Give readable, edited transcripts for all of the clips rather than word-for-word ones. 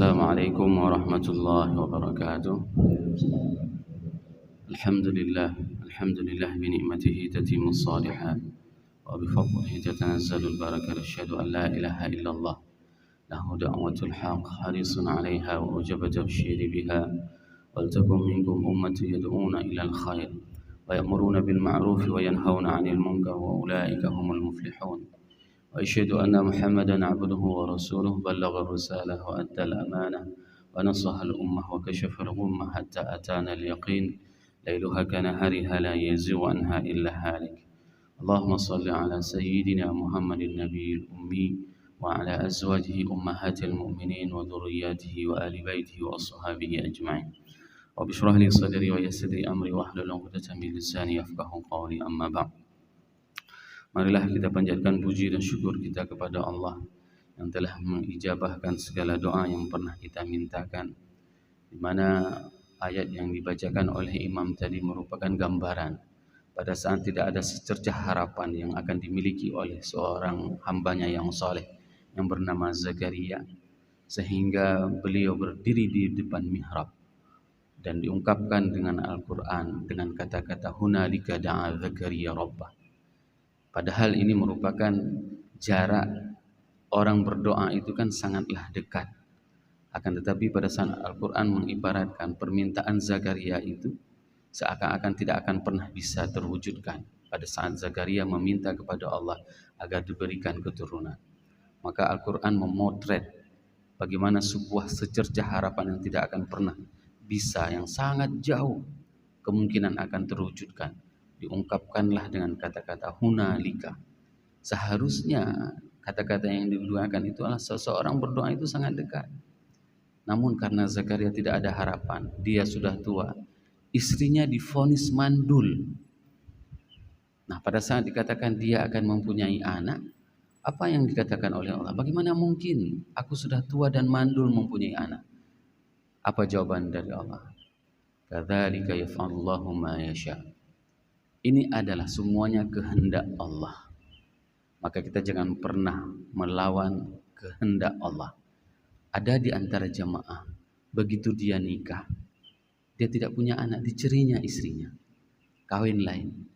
السلام عليكم ورحمة الله وبركاته. الحمد لله بنعمته تتم الصالحات وبفضله تتنزل البركة. أشهد أن لا إله إلا الله له دعوة الحق حريص عليها وأوجب تبشير بها. ولتكن منكم أمة يدعون إلى الخير ويأمرون بالمعروف وينهون عن المنكر وأولئك هم المفلحون. وأشهد أن محمدا عبده ورسوله بلغ الرسالة وأدى الأمانة ونصح الأمة وكشف الغمة حتى أتانا اليقين ليلها كنهارها لا يزيغ عنها إلا هالك. اللهم صل على سيدنا محمد النبي الأمي وعلى أزواجه أمهات المؤمنين وذرياته وآل بيته وأصحابه أجمعين. رب اشرح لي صدري ويسر لي أمري واحلل عقدة من لساني يفقهوا قولي. أما بعد, marilah kita panjatkan puji dan syukur kita kepada Allah yang telah mengijabahkan segala doa yang pernah kita mintakan, di mana ayat yang dibacakan oleh imam tadi merupakan gambaran pada saat tidak ada secercah harapan yang akan dimiliki oleh seorang hambanya yang saleh yang bernama Zakaria, sehingga beliau berdiri di depan mihrab dan diungkapkan dengan Al-Quran dengan kata-kata hunalika da'a Zakaria rabbah. Padahal ini merupakan jarak orang berdoa itu kan sangatlah dekat. Akan tetapi pada saat Al-Quran mengibaratkan permintaan Zakaria itu seakan-akan tidak akan pernah bisa terwujudkan pada saat Zakaria meminta kepada Allah agar diberikan keturunan. Maka Al-Quran memotret bagaimana sebuah secercah harapan yang tidak akan pernah bisa, yang sangat jauh kemungkinan akan terwujudkan, diungkapkanlah dengan kata-kata hunalika. Seharusnya kata-kata yang digunakan itu adalah seseorang berdoa itu sangat dekat. Namun karena Zakaria tidak ada harapan, dia sudah tua, istrinya divonis mandul. Nah, pada saat dikatakan dia akan mempunyai anak, apa yang dikatakan oleh Allah? Bagaimana mungkin aku sudah tua dan mandul mempunyai anak? Apa jawaban dari Allah? Kadzalika yaf'alullahu ma yasha. Ini adalah semuanya kehendak Allah. Maka kita jangan pernah melawan kehendak Allah. Ada di antara jamaah, begitu dia nikah, dia tidak punya anak, dicerinya istrinya, kawin lain,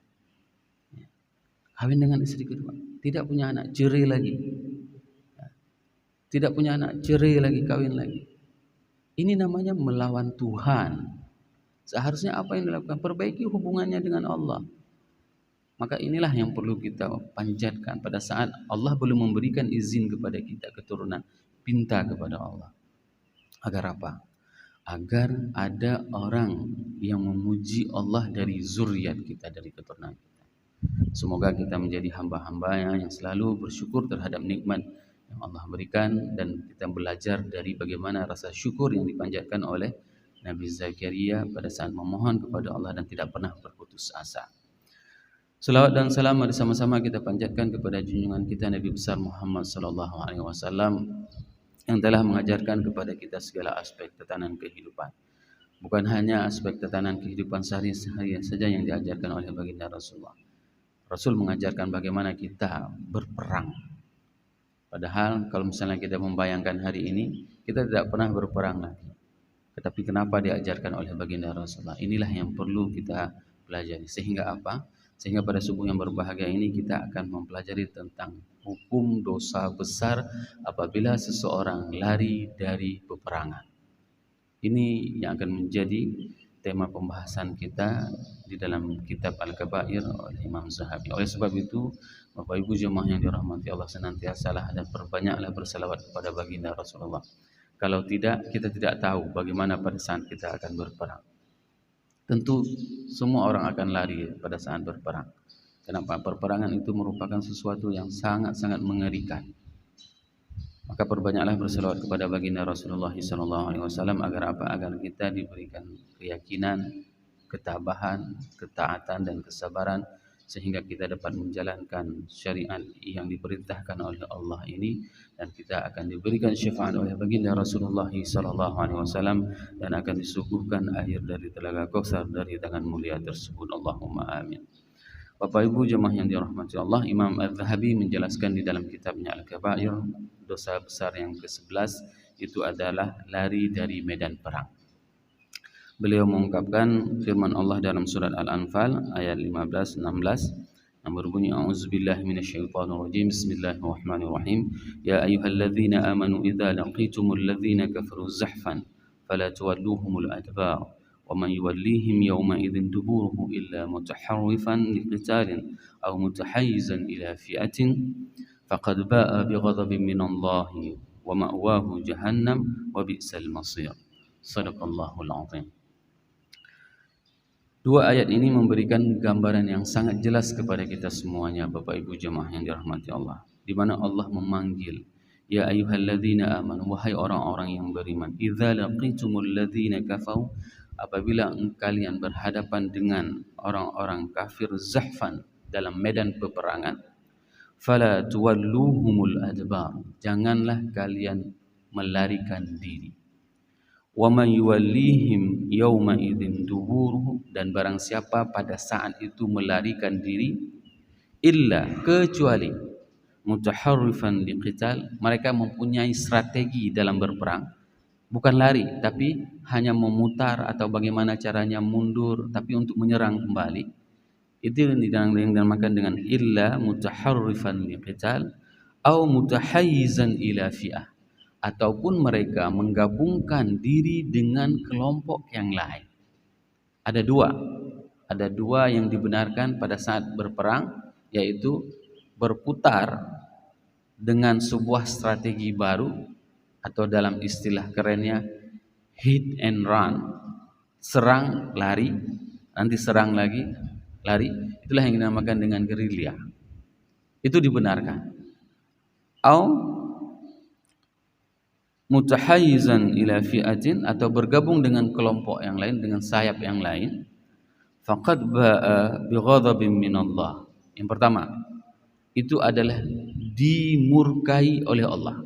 kawin dengan istri kedua, tidak punya anak, cerai lagi, tidak punya anak, cerai lagi, kawin lagi. Ini namanya melawan Tuhan. Seharusnya apa yang dilakukan? Perbaiki hubungannya dengan Allah. Maka inilah yang perlu kita panjatkan pada saat Allah belum memberikan izin kepada kita keturunan. Pinta kepada Allah. Agar apa? Agar ada orang yang memuji Allah dari zuriat kita, dari keturunan kita. Semoga kita menjadi hamba-hambanya yang selalu bersyukur terhadap nikmat yang Allah berikan, dan kita belajar dari bagaimana rasa syukur yang dipanjatkan oleh Nabi Zakaria pada saat memohon kepada Allah dan tidak pernah berputus asa. Selawat dan salam bersama-sama kita panjatkan kepada junjungan kita Nabi besar Muhammad sallallahu alaihi wasallam yang telah mengajarkan kepada kita segala aspek tatanan kehidupan. Bukan hanya aspek tatanan kehidupan sehari-hari saja yang diajarkan oleh baginda Rasulullah. Rasul mengajarkan bagaimana kita berperang. Padahal kalau misalnya kita membayangkan hari ini, kita tidak pernah berperang lagi. Tetapi kenapa diajarkan oleh baginda Rasulullah? Inilah yang perlu kita pelajari. Sehingga apa? Sehingga pada subuh yang berbahagia ini kita akan mempelajari tentang hukum dosa besar apabila seseorang lari dari peperangan. Ini yang akan menjadi tema pembahasan kita di dalam kitab Al-Kabair oleh Imam Zahabi. Oleh sebab itu, Bapak Ibu jemaah yang dirahmati Allah, senantiasalah dan perbanyaklah berselawat kepada baginda Rasulullah. Kalau tidak, kita tidak tahu bagaimana pada saat kita akan berperang. Tentu semua orang akan lari pada saat berperang. Kenapa? Perperangan itu merupakan sesuatu yang sangat-sangat mengerikan. Maka perbanyaklah berselawat kepada baginda Rasulullah SAW agar apa? Agar kita diberikan keyakinan, ketabahan, ketaatan dan kesabaran sehingga kita dapat menjalankan syariat yang diperintahkan oleh Allah ini, dan kita akan diberikan syafaat oleh baginda Rasulullah SAW dan akan disuguhkan air dari telaga Kautsar dari tangan mulia tersebut. Allahumma amin. Bapak Ibu jemaah yang dirahmati Allah, Imam Az-Zahabi menjelaskan di dalam kitabnya Al-Kabair, dosa besar yang ke-11, itu adalah lari dari medan perang. Beliau mengungkapkan firman Allah dalam surat Al-Anfal ayat 15-16 yang berbunyi a'udzubillahi minasyaitonirrajim bismillahirrahmanirrahim ya ayyuhalladzina amanu idza laqitumul ladzina kafaru zahfan fala tuwalluhumul adbar wa man yuwallihim yawma idzin duburuhu illa mutaharrifan liqitalin aw mutahayyizan ila fi'atin faqad ba'a bighadabin minallahi wa ma'wahu jahannam wa bi'sal masir. Shadaqallahul azim. Dua ayat ini memberikan gambaran yang sangat jelas kepada kita semuanya, Bapak Ibu jemaah yang dirahmati Allah, di mana Allah memanggil, ya ayyuhalladzina amanu, wahai orang-orang yang beriman, idza laqitumul ladzina kafaru, apabila kalian berhadapan dengan orang-orang kafir zahfan dalam medan peperangan, fala tuwalluhumul adbar, janganlah kalian melarikan diri. Wa man yuwallihim yawma idzin duburuhu, dan barang siapa pada saat itu melarikan diri, illa, kecuali mutaharrifan liqital, mereka mempunyai strategi dalam berperang, bukan lari tapi hanya memutar atau bagaimana caranya mundur tapi untuk menyerang kembali. Itu yang dinamakan dengan illa mutaharrifan liqital au mutahayyizan ila fi'ah, ataupun mereka menggabungkan diri dengan kelompok yang lain. Ada dua yang dibenarkan pada saat berperang, yaitu berputar dengan sebuah strategi baru, atau dalam istilah kerennya hit and run, serang lari, nanti serang lagi lari. Itulah yang dinamakan dengan gerilya. Itu dibenarkan. Au mutahayyizan ila fi'atin, atau bergabung dengan kelompok yang lain, dengan sayap yang lain, faqad ba'a bighadabin minallah. Yang pertama, itu adalah dimurkai oleh Allah.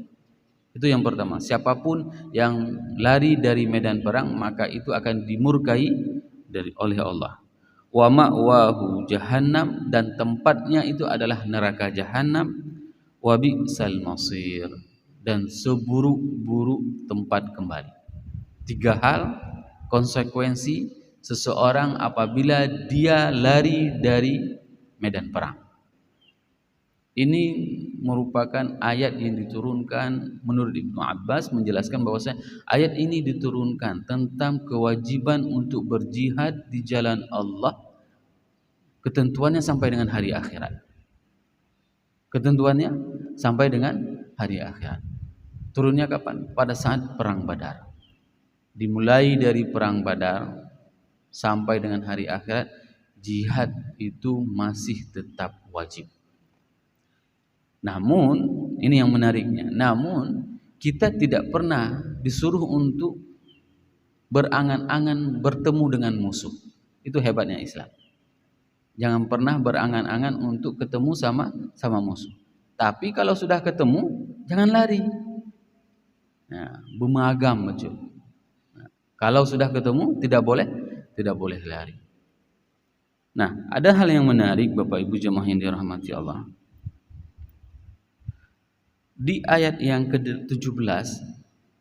Itu yang pertama. Siapapun yang lari dari medan perang, maka itu akan dimurkai oleh Allah. Wa ma'wahu jahannam, dan tempatnya itu adalah neraka jahannam. Wa bi'sal masir, dan seburuk-buruk tempat kembali. Tiga hal konsekuensi seseorang apabila dia lari dari medan perang. Ini merupakan ayat yang diturunkan menurut Ibnu Abbas, menjelaskan bahwasanya ayat ini diturunkan tentang kewajiban untuk berjihad di jalan Allah. Ketentuannya sampai dengan hari akhirat. Ketentuannya sampai dengan hari akhirat. Turunnya kapan? Pada saat perang Badar. Dimulai dari perang Badar sampai dengan hari akhirat, jihad itu masih tetap wajib. Namun, ini yang menariknya, namun kita tidak pernah disuruh untuk berangan-angan bertemu dengan musuh. Itu hebatnya Islam. Jangan pernah berangan-angan untuk ketemu sama musuh. Tapi kalau sudah ketemu, jangan lari. Nah, bermagam betul. Nah, kalau sudah ketemu tidak boleh lari. Nah, ada hal yang menarik Bapak Ibu jemaah yang dirahmati Allah. Di ayat yang ke-17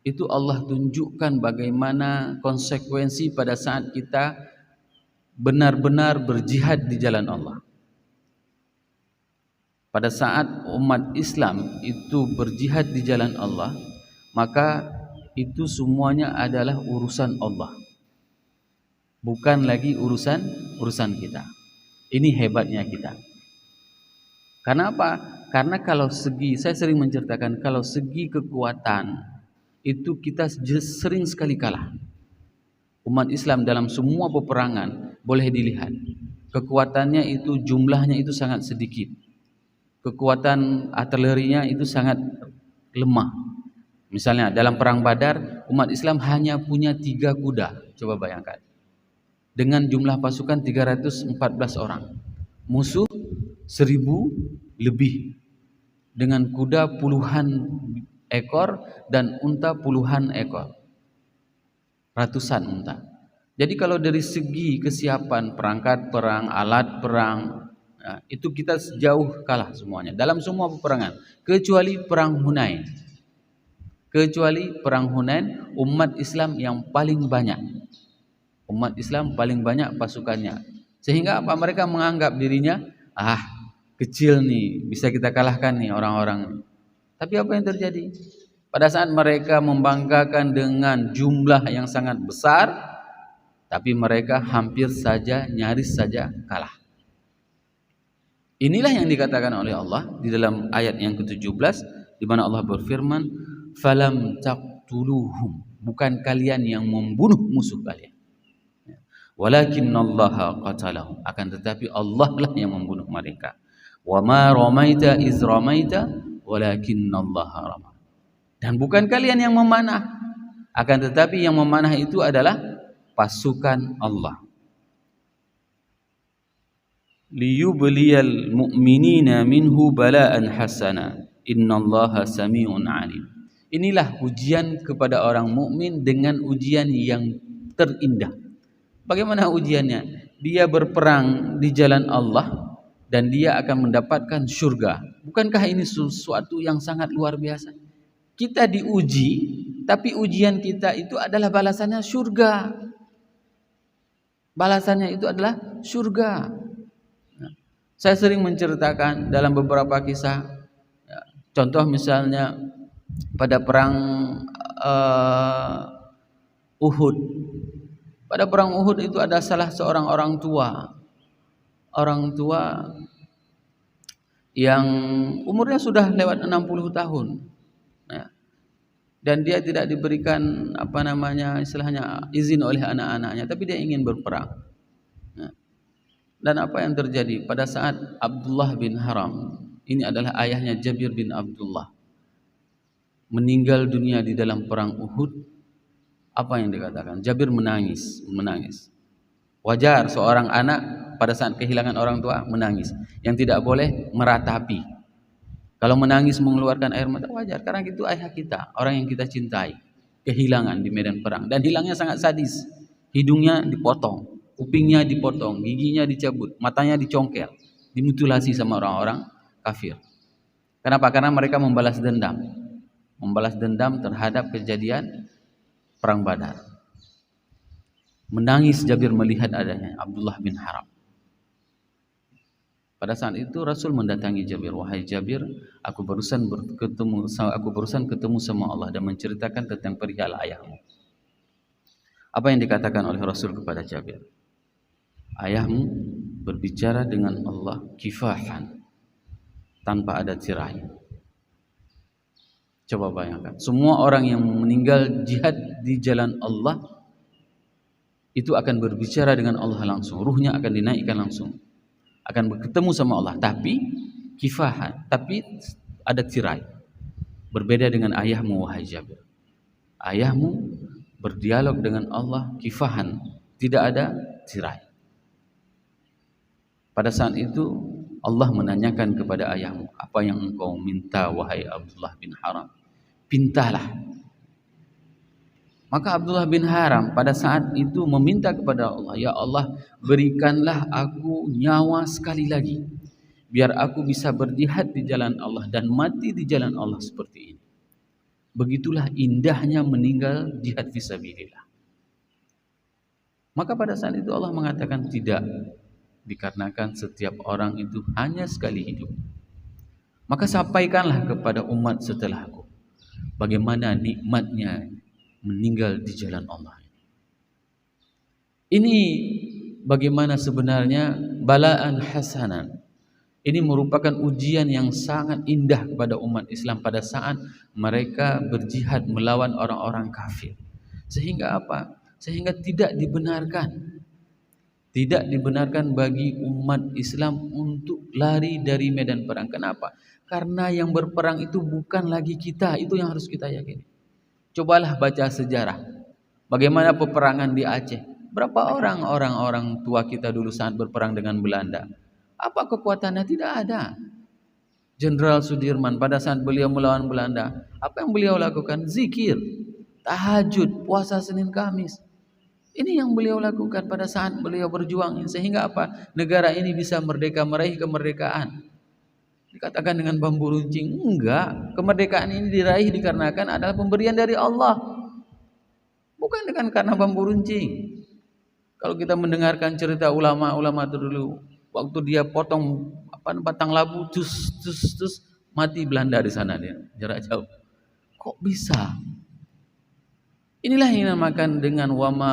itu Allah tunjukkan bagaimana konsekuensi pada saat kita benar-benar berjihad di jalan Allah. Pada saat umat Islam itu berjihad di jalan Allah, maka itu semuanya adalah urusan Allah, bukan lagi urusan kita. Ini hebatnya kita. Karena apa? Karena kalau saya sering menceritakan, kalau segi kekuatan itu kita sering sekali kalah. Umat Islam dalam semua peperangan boleh dilihat, kekuatannya itu jumlahnya itu sangat sedikit. Kekuatan artilerinya itu sangat lemah. Misalnya dalam perang Badar, umat Islam hanya punya 3 kuda. Coba bayangkan. Dengan jumlah pasukan 314 orang. Musuh 1000 lebih. Dengan kuda puluhan ekor dan unta puluhan ekor. Ratusan unta. Jadi kalau dari segi kesiapan perangkat perang, alat perang, itu kita jauh kalah semuanya dalam semua peperangan, kecuali perang Hunain. Kecuali perang Hunain, umat Islam yang paling banyak. Umat Islam paling banyak pasukannya. Sehingga apa? Mereka menganggap dirinya, kecil nih, bisa kita kalahkan nih orang-orang. Tapi apa yang terjadi? Pada saat mereka membanggakan dengan jumlah yang sangat besar, tapi mereka hampir saja, nyaris saja kalah. Inilah yang dikatakan oleh Allah di dalam ayat yang ke-17, di mana Allah berfirman, "Falam taqtuluhum." Bukan kalian yang membunuh musuh kalian. Walakinnallaha qatalahum. Akan tetapi Allah lah yang membunuh mereka. Wa ma ramaita iz ramaita walakinnallaha rama. Dan bukan kalian yang memanah, akan tetapi yang memanah itu adalah pasukan Allah. Liyubliyal mu'minina minhu bala'an hasana. Innallaha sami'un alim. Inilah ujian kepada orang mukmin dengan ujian yang terindah. Bagaimana ujiannya? Dia berperang di jalan Allah dan dia akan mendapatkan surga. Bukankah ini sesuatu yang sangat luar biasa? Kita diuji, tapi ujian kita itu adalah balasannya surga. Balasannya itu adalah surga. Saya sering menceritakan dalam beberapa kisah. Contoh misalnya pada perang Uhud. Pada perang Uhud itu ada salah seorang orang tua yang umurnya sudah lewat 60 tahun. Dan dia tidak diberikan istilahnya izin oleh anak-anaknya, tapi dia ingin berperang. Dan apa yang terjadi pada saat Abdullah bin Haram, ini adalah ayahnya Jabir bin Abdullah, meninggal dunia di dalam perang Uhud. Apa yang dikatakan? Jabir menangis. Wajar seorang anak pada saat kehilangan orang tua menangis. Yang tidak boleh meratapi. Kalau menangis mengeluarkan air mata wajar, karena itu ayah kita, orang yang kita cintai, kehilangan di medan perang, dan hilangnya sangat sadis. Hidungnya dipotong, kupingnya dipotong, giginya dicabut, matanya dicongkel, dimutilasi sama orang-orang kafir. Kenapa? Karena mereka membalas dendam terhadap kejadian perang Badar. Menangis Jabir melihat adanya Abdullah bin Haram. Pada saat itu Rasul mendatangi Jabir, "Wahai Jabir, aku barusan ketemu sama Allah dan menceritakan tentang perihal ayahmu." Apa yang dikatakan oleh Rasul kepada Jabir? Ayahmu berbicara dengan Allah kifahan, tanpa ada tirai. Coba bayangkan, semua orang yang meninggal jihad di jalan Allah itu akan berbicara dengan Allah langsung, ruhnya akan dinaikkan langsung, akan bertemu sama Allah, tapi kifahan, tapi ada tirai. Berbeda dengan ayahmu, wahai Jabir. Ayahmu berdialog dengan Allah kifahan, tidak ada tirai. Pada saat itu Allah menanyakan kepada ayahmu, "Apa yang engkau minta wahai Abdullah bin Haram? Pintalah." Maka Abdullah bin Haram pada saat itu meminta kepada Allah, "Ya Allah, berikanlah aku nyawa sekali lagi, biar aku bisa berjihad di jalan Allah dan mati di jalan Allah seperti ini." Begitulah indahnya meninggal jihad fisabilillah. Maka pada saat itu Allah mengatakan tidak, dikarenakan setiap orang itu hanya sekali hidup. Maka sampaikanlah kepada umat setelahku bagaimana nikmatnya meninggal di jalan Allah. Ini bagaimana sebenarnya balaan hasanan. Ini merupakan ujian yang sangat indah kepada umat Islam pada saat mereka berjihad melawan orang-orang kafir. Sehingga apa? Sehingga tidak dibenarkan bagi umat Islam untuk lari dari medan perang. Kenapa? Karena yang berperang itu bukan lagi kita, itu yang harus kita yakini. Cobalah baca sejarah. Bagaimana peperangan di Aceh? Berapa orang tua kita dulu saat berperang dengan Belanda? Apa kekuatannya? Tidak ada. Jenderal Sudirman pada saat beliau melawan Belanda, apa yang beliau lakukan? Zikir, tahajud, puasa Senin Kamis. Ini yang beliau lakukan pada saat beliau berjuang. Sehingga apa? Negara ini bisa merdeka, meraih kemerdekaan. dikatakan dengan bambu runcing. Enggak, kemerdekaan ini diraih dikarenakan adalah pemberian dari Allah, bukan karena bambu runcing. Kalau kita mendengarkan cerita ulama-ulama dulu, waktu dia potong batang labu, terus mati Belanda di sana, dia jarak jauh. Kok bisa? Inilah yang dinamakan dengan wama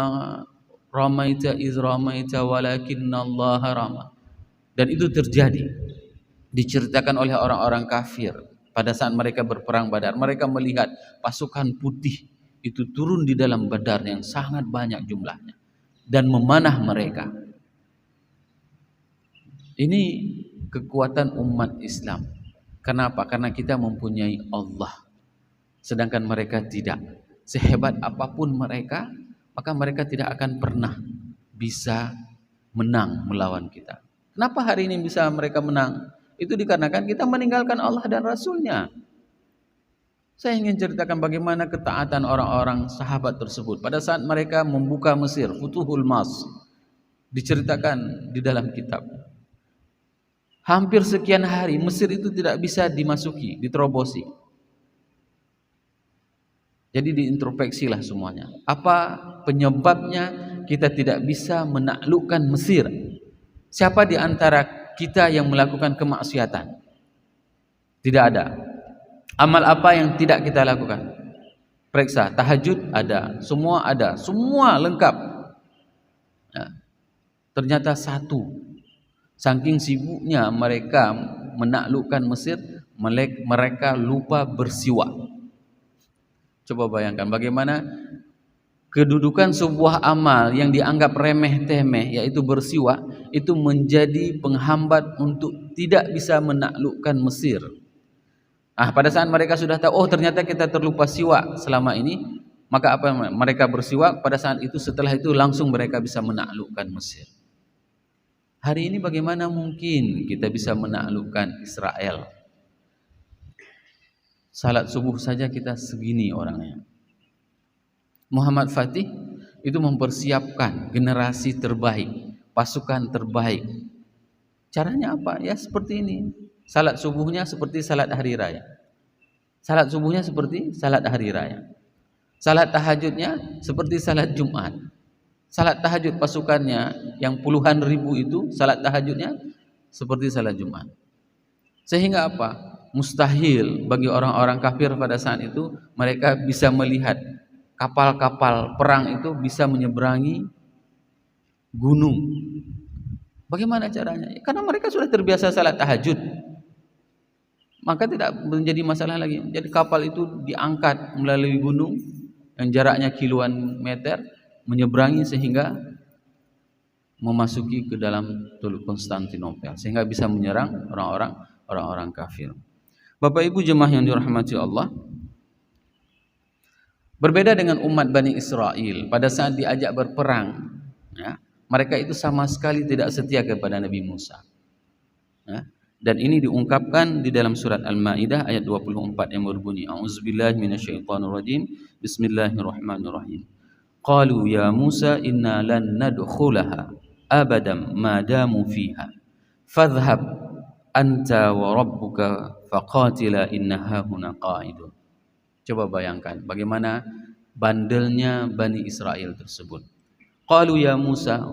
ramaita iz ramaita walakinnallaha rama. Dan itu terjadi, diceritakan oleh orang-orang kafir pada saat mereka berperang Badar. Mereka melihat pasukan putih itu turun di dalam Badar yang sangat banyak jumlahnya dan memanah mereka. Ini kekuatan umat Islam. Kenapa? Karena kita mempunyai Allah, sedangkan mereka tidak. Sehebat apapun mereka, maka mereka tidak akan pernah bisa menang melawan kita. Kenapa hari ini bisa mereka menang? Itu dikarenakan kita meninggalkan Allah dan Rasulnya. Saya ingin ceritakan bagaimana ketaatan orang-orang sahabat tersebut pada saat mereka membuka Mesir, Futuhul Mas, diceritakan di dalam kitab. Hampir sekian hari Mesir itu tidak bisa dimasuki, diterobosi. Jadi diintrospeksilah semuanya. Apa penyebabnya kita tidak bisa menaklukkan Mesir? Siapa di antara kita yang melakukan kemaksiatan? Tidak ada. Amal apa yang tidak kita lakukan? Periksa, tahajud ada, semua lengkap. Ya. Ternyata satu, saking sibuknya mereka menaklukkan Mesir, mereka lupa bersiwak. Coba bayangkan bagaimana kedudukan sebuah amal yang dianggap remeh-temeh, yaitu bersiwak, itu menjadi penghambat untuk tidak bisa menaklukkan Mesir. Pada saat mereka sudah tahu, oh ternyata kita terlupa siwak selama ini, maka apa mereka bersiwak pada saat itu, setelah itu langsung mereka bisa menaklukkan Mesir. Hari ini bagaimana mungkin kita bisa menaklukkan Israel? Salat subuh saja kita segini orangnya. Muhammad Fatih itu mempersiapkan generasi terbaik, pasukan terbaik. Caranya apa? Ya seperti ini. Salat subuhnya seperti salat hari raya. Salat subuhnya seperti salat hari raya. Salat tahajudnya seperti salat Jumat. Salat tahajud pasukannya yang puluhan ribu itu, salat tahajudnya seperti salat Jumat. Sehingga apa? Mustahil bagi orang-orang kafir pada saat itu mereka bisa melihat kapal-kapal perang itu bisa menyeberangi gunung. Bagaimana caranya? Karena mereka sudah terbiasa salat tahajud, maka tidak menjadi masalah lagi. Jadi kapal itu diangkat melalui gunung yang jaraknya kiloan meter, menyeberangi sehingga memasuki ke dalam Teluk Konstantinopel, sehingga bisa menyerang orang-orang kafir. Bapak Ibu jemaah yang dirahmati Allah, berbeda dengan umat Bani Israel pada saat diajak berperang, ya, mereka itu sama sekali tidak setia kepada Nabi Musa. Ya. Dan ini diungkapkan di dalam surat Al-Maidah ayat 24 yang berbunyi, A'udzubillahi minasyaitonirrajim, Bismillahirrahmanirrahim. Qalu ya Musa inna lan nadkhulaha abadan ma damu fiha. Fadhhab anta wa rabbuka faqatila innaha huna qa'idun. Coba bayangkan bagaimana bandelnya Bani Israel tersebut. Qalu ya Musa,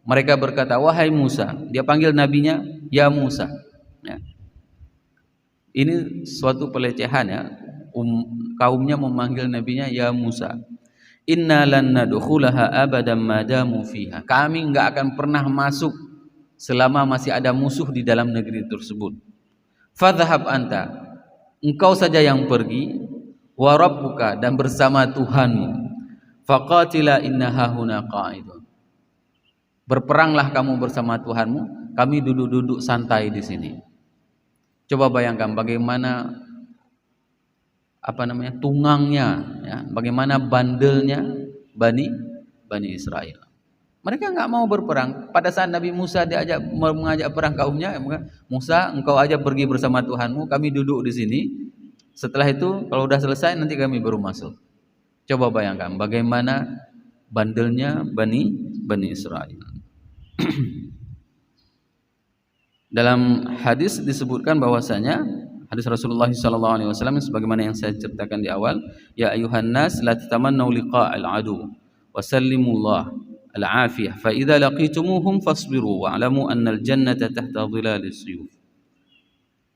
mereka berkata, wahai Musa. Dia panggil nabinya ya Musa. Ya. Ini suatu pelecehan, ya. Kaumnya memanggil nabinya ya Musa. Inna lan nadkhulaha abadan madamu fiha. Kami enggak akan pernah masuk selama masih ada musuh di dalam negeri tersebut. Fadhhab anta, engkau saja yang pergi, wa rabbuka, dan bersama Tuhanmu, faqatila innaha huna qa'idun. Berperanglah kamu bersama Tuhanmu, kami duduk-duduk santai di sini. Coba bayangkan bagaimana tungangnya, ya, bagaimana bandelnya Bani Israel. Mereka enggak mau berperang. Pada saat Nabi Musa mengajak perang kaumnya, Musa, engkau aja pergi bersama Tuhanmu, kami duduk di sini. Setelah itu kalau sudah selesai nanti kami baru masuk. Coba bayangkan bagaimana bandelnya Bani Israel. Dalam hadis disebutkan bahwasanya hadis Rasulullah SAW sebagaimana yang saya ceritakan di awal, ya ayuhan nas la tatamannu liqa'al adu wa sallimullah al-afiyah fa idza laqitumuhum fasbiru wa'lamu annal jannata tahta dhilalis suyuf.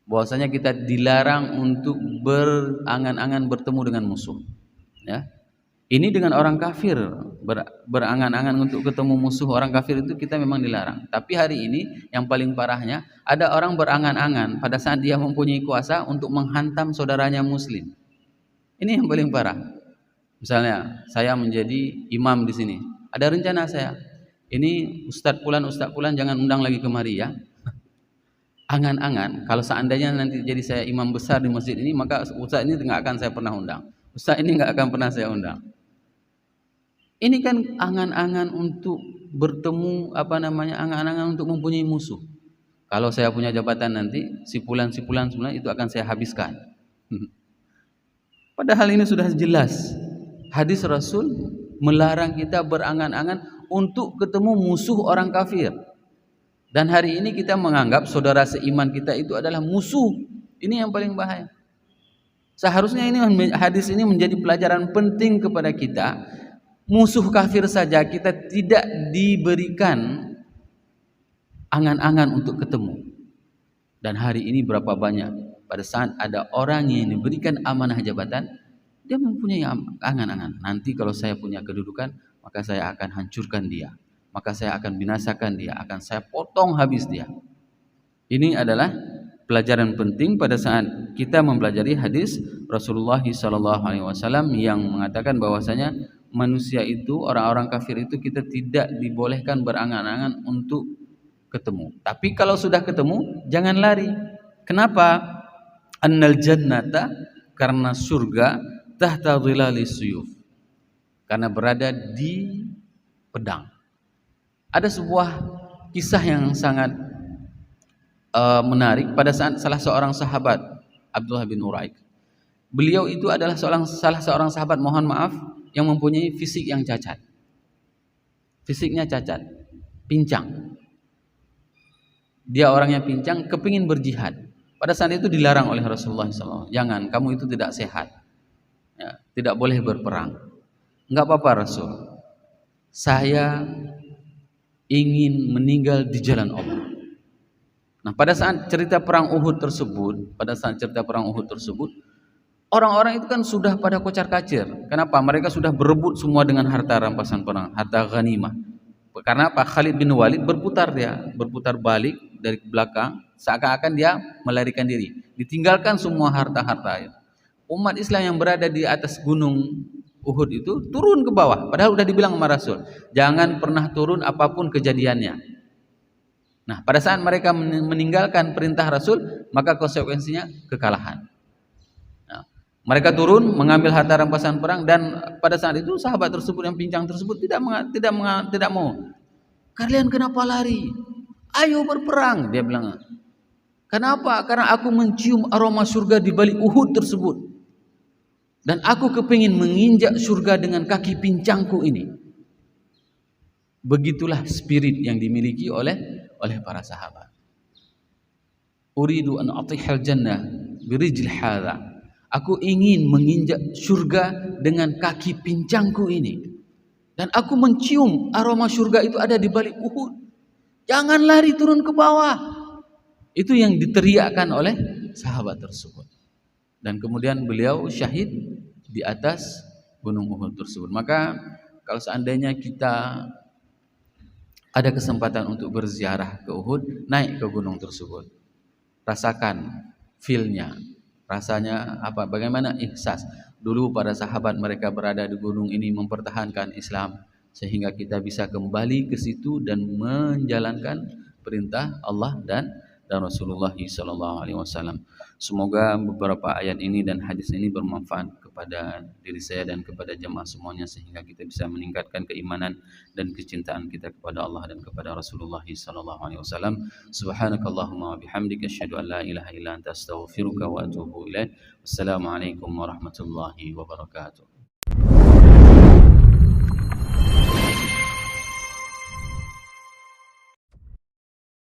Bahwasanya kita dilarang untuk berangan-angan bertemu dengan musuh, ya. Ini dengan orang kafir, berangan-angan untuk ketemu musuh orang kafir itu kita memang dilarang. Tapi hari ini yang paling parahnya, ada orang berangan-angan pada saat dia mempunyai kuasa untuk menghantam saudaranya muslim. Ini yang paling parah. Misalnya saya menjadi imam di sini, ada rencana saya, ini Ustadz Pulan jangan undang lagi kemari ya. Angan-angan, kalau seandainya nanti jadi saya imam besar di masjid ini, maka Ustadz ini nggak akan saya pernah undang. Ustadz ini nggak akan pernah saya undang. Ini kan angan-angan untuk bertemu, angan-angan untuk mempunyai musuh. Kalau saya punya jabatan nanti, si Pulan itu akan saya habiskan. Padahal ini sudah jelas. Hadis Rasul melarang kita berangan-angan untuk ketemu musuh orang kafir. Dan hari ini kita menganggap saudara seiman kita itu adalah musuh. Ini yang paling bahaya. Seharusnya hadis ini menjadi pelajaran penting kepada kita. Musuh kafir saja kita tidak diberikan angan-angan untuk ketemu. Dan hari ini berapa banyak pada saat ada orang yang diberikan amanah jabatan, dia mempunyai angan-angan. Nanti kalau saya punya kedudukan, maka saya akan hancurkan dia. Maka saya akan binasakan dia, akan saya potong habis dia. Ini adalah pelajaran penting pada saat kita mempelajari hadis Rasulullah SAW yang mengatakan bahwasanya manusia itu, orang-orang kafir itu kita tidak dibolehkan berangan-angan untuk ketemu. Tapi kalau sudah ketemu, jangan lari. Kenapa? Annal jannata, karena surga, tahta dhilalis suyuf, karena berada di pedang. Ada sebuah kisah yang sangat menarik pada saat salah seorang sahabat, Abdullah bin Uraik. Beliau itu adalah salah seorang sahabat, mohon maaf, yang mempunyai fisik yang cacat. Fisiknya cacat, pincang. Dia orangnya pincang, kepingin berjihad. Pada saat itu dilarang oleh Rasulullah SAW. Jangan, kamu itu tidak sehat, ya, tidak boleh berperang. Enggak apa-apa Rasul, saya ingin meninggal di jalan Allah. Nah, pada saat cerita perang Uhud tersebut, orang-orang itu kan sudah pada kocar-kacir. Kenapa? Mereka sudah berebut semua dengan harta rampasan perang, harta ghanimah. Karena apa? Khalid bin Walid berputar balik dari belakang, seakan-akan dia melarikan diri. Ditinggalkan semua harta-harta itu. Umat Islam yang berada di atas gunung Uhud itu turun ke bawah, padahal udah dibilang sama Rasul, jangan pernah turun apapun kejadiannya. Nah, pada saat mereka meninggalkan perintah Rasul, maka konsekuensinya kekalahan. Nah, mereka turun mengambil harta rampasan perang, dan pada saat itu sahabat tersebut yang pincang tersebut tidak mau. Kalian kenapa lari? Ayo berperang, dia bilang. Kenapa? Karena aku mencium aroma surga di balik Uhud tersebut. Dan aku kepingin menginjak surga dengan kaki pincangku ini. Begitulah spirit yang dimiliki oleh para sahabat. Uridu an atihal jannah birijl hadha. Aku ingin menginjak surga dengan kaki pincangku ini. Dan aku mencium aroma surga itu ada di balik Uhud. Jangan lari turun ke bawah. Itu yang diteriakkan oleh sahabat tersebut. Dan kemudian beliau syahid di atas gunung Uhud tersebut. Maka kalau seandainya kita ada kesempatan untuk berziarah ke Uhud, naik ke gunung tersebut, rasakan feel-nya, rasanya apa, bagaimana ihsas. Dulu para sahabat mereka berada di gunung ini mempertahankan Islam, sehingga kita bisa kembali ke situ dan menjalankan perintah Allah dan Rasulullah SAW. Semoga beberapa ayat ini dan hadis ini bermanfaat kepada diri saya dan kepada jemaah semuanya, sehingga kita bisa meningkatkan keimanan dan kecintaan kita kepada Allah dan kepada Rasulullah SAW. Subhanakallahumma wa bihamdika asyhadu an la ilaha illa anta astaghfiruka wa atubu ilaik. Wassalamualaikum warahmatullahi wabarakatuh.